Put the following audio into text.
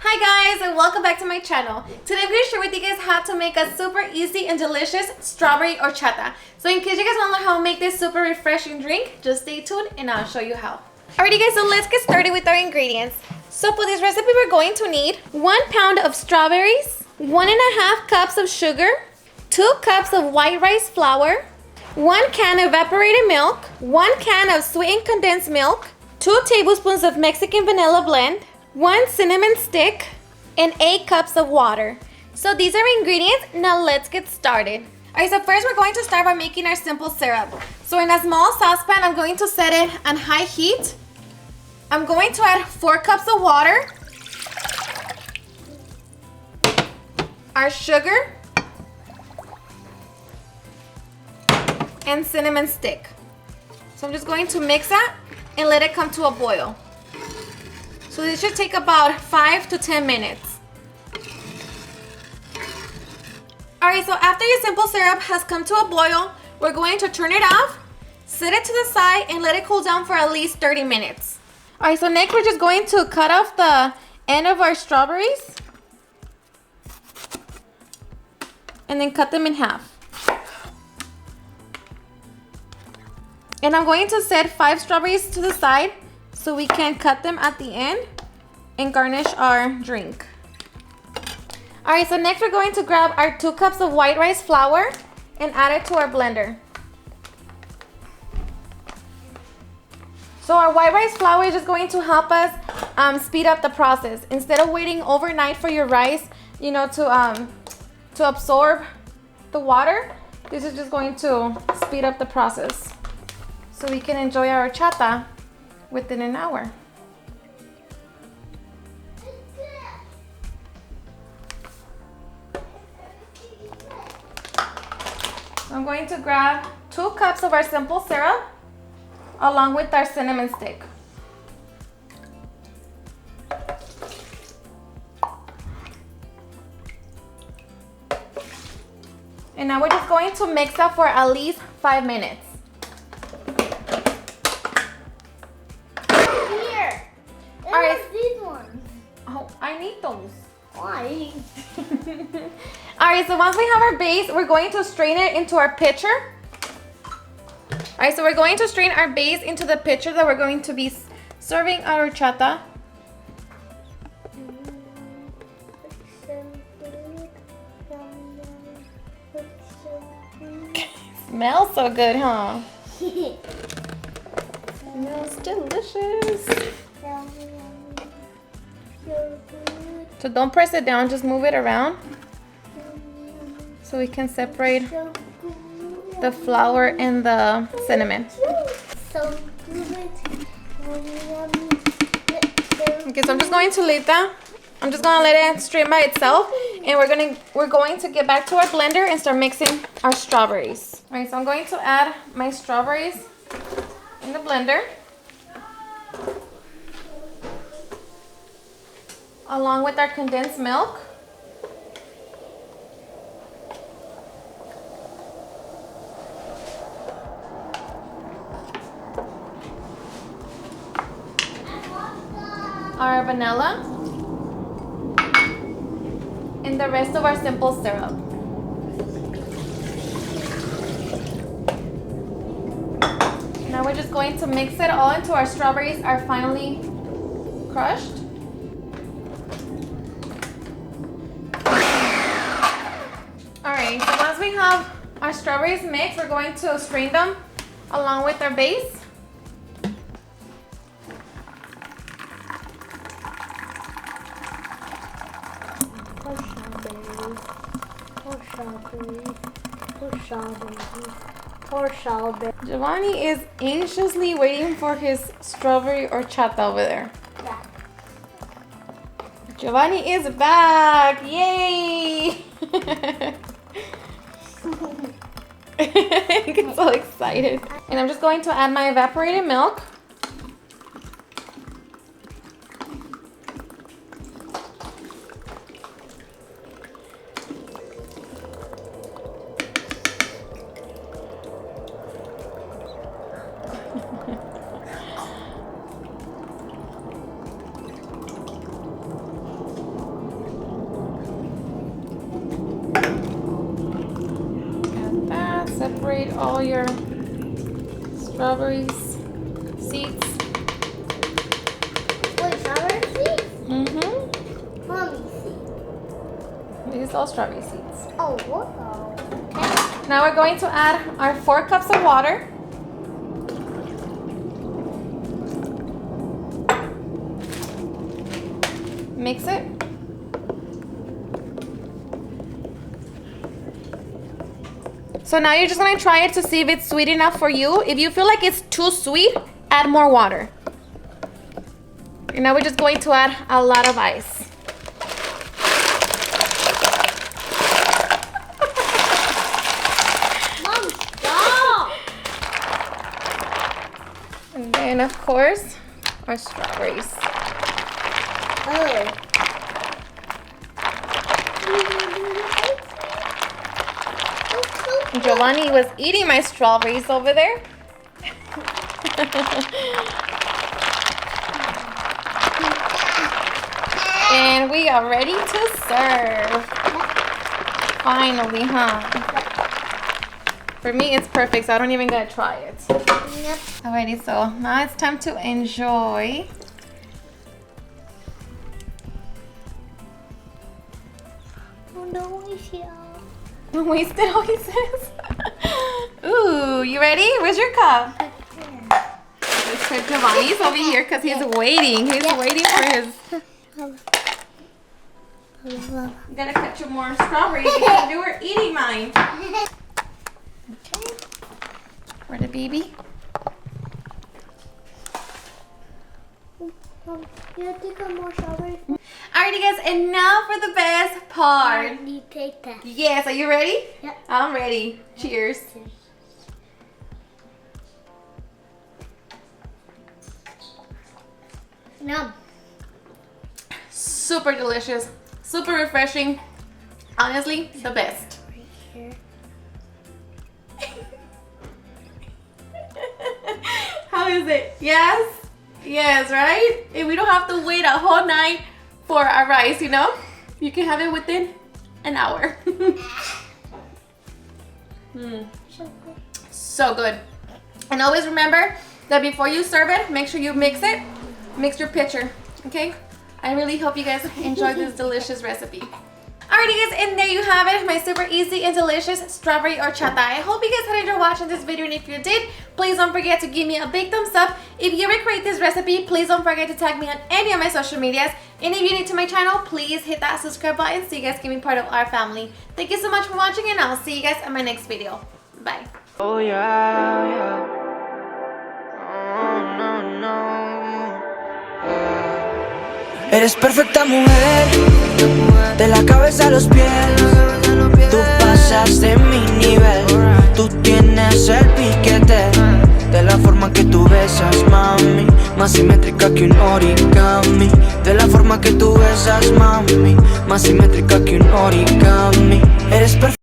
Hi guys, and welcome back to my channel. Today I'm going to share with you guys how to make a super easy and delicious strawberry horchata. So in case you guys want to learn how to make this super refreshing drink, just stay tuned and I'll show you how. Alrighty guys, so let's get started with our ingredients. So for this recipe we're going to need 1 pound of strawberries, 1.5 cups of sugar, 2 cups of white rice flour, 1 can of evaporated milk, 1 can of sweetened condensed milk, 2 tablespoons of Mexican vanilla blend, 1 cinnamon stick, and 8 cups of water. So these are our ingredients. Now let's get started. Alright, so first we're going to start by making our simple syrup. So in a small saucepan, I'm going to set it on high heat. I'm going to add 4 cups of water, our sugar, and cinnamon stick. So I'm just going to mix that and let it come to a boil. So this should take about 5 to 10 minutes. Alright, so after your simple syrup has come to a boil, we're going to turn it off, set it to the side, and let it cool down for at least 30 minutes. Alright, so next we're just going to cut off the end of our strawberries and then cut them in half. And I'm going to set 5 strawberries to the side so we can cut them at the end and garnish our drink. Alright, so next we're going to grab our 2 cups of white rice flour and add it to our blender. So our white rice flour is just going to help us speed up the process. Instead of waiting overnight for your rice, to absorb the water, this is just going to speed up the process so we can enjoy our horchata within an hour. So I'm going to grab 2 cups of our simple syrup along with our cinnamon stick. And now we're just going to mix that for at least 5 minutes. These ones. Oh, I need those. Why? Alright, so once we have our base, we're going to strain it into our pitcher. Alright, so we're going to strain our base into the pitcher that we're going to be serving our horchata. Smells so good, huh? Smells delicious. So don't press it down, just move it around so we can separate the flour and the cinnamon. So good. Okay, so I'm just going to leave that. I'm just gonna let it strain by itself, and we're going to get back to our blender and start mixing our strawberries. All right, so I'm going to add my strawberries in the blender, along with our condensed milk. Our vanilla. And the rest of our simple syrup. Now we're just going to mix it all until our strawberries are finely crushed. Alright, so once we have our strawberries mixed, we're going to strain them along with our base. Giovanni is anxiously waiting for his strawberry horchata over there. Yeah. Giovanni is back! Yay! I get so excited. And I'm just going to add my evaporated milk. separate all your strawberries seeds. Wait, strawberry seeds? Mm-hmm. Mommy seeds. These are all strawberry seeds. Oh, wow. Okay. Now we're going to add our 4 cups of water. Mix it. So now you're just gonna try it to see if it's sweet enough for you. If you feel like it's too sweet, add more water. And now we're just going to add a lot of ice. Mom, stop! And then of course, our strawberries. Oh. Giovanni was eating my strawberries over there. And we are ready to serve. Finally, huh? For me, it's perfect, so I don't even gotta try it. Yep. Alrighty, so now it's time to enjoy. Oh, no, yeah. Wasted, all he says. Ooh, you ready? Where's your cup? Let's put Giovanni's over here because he's waiting. He's waiting for his. I'm gonna cut you more strawberries because you were eating mine. Okay. For the baby. You take a more strawberry. Alrighty, guys, and now for the best part. You take that. Yes, are you ready? Yep. I'm ready. Cheers. Yum. Super delicious, super refreshing. Honestly, the best. Right here. How is it? Yes? Yes, right? And we don't have to wait a whole night for our rice, you know? You can have it within an hour. So good. And always remember that before you serve it, make sure you mix it. Mix your pitcher, okay? I really hope you guys enjoy this delicious recipe. Alrighty guys, and there you have it, my super easy and delicious strawberry horchata. I hope you guys had enjoyed watching this video, and if you did, please don't forget to give me a big thumbs up. If you recreate this recipe, please don't forget to tag me on any of my social medias. And if you're new to my channel, please hit that subscribe button so you guys can be part of our family. Thank you so much for watching, and I'll see you guys in my next video. Bye. Oh yeah, yeah. Oh, no, no. Eres perfecta mujer, de la cabeza a los pies. Tú pasas de mi nivel, tú tienes el piquete. De la forma que tú besas, mami, más simétrica que un origami. De la forma que tú besas, mami, más simétrica que un origami. Eres perfecta.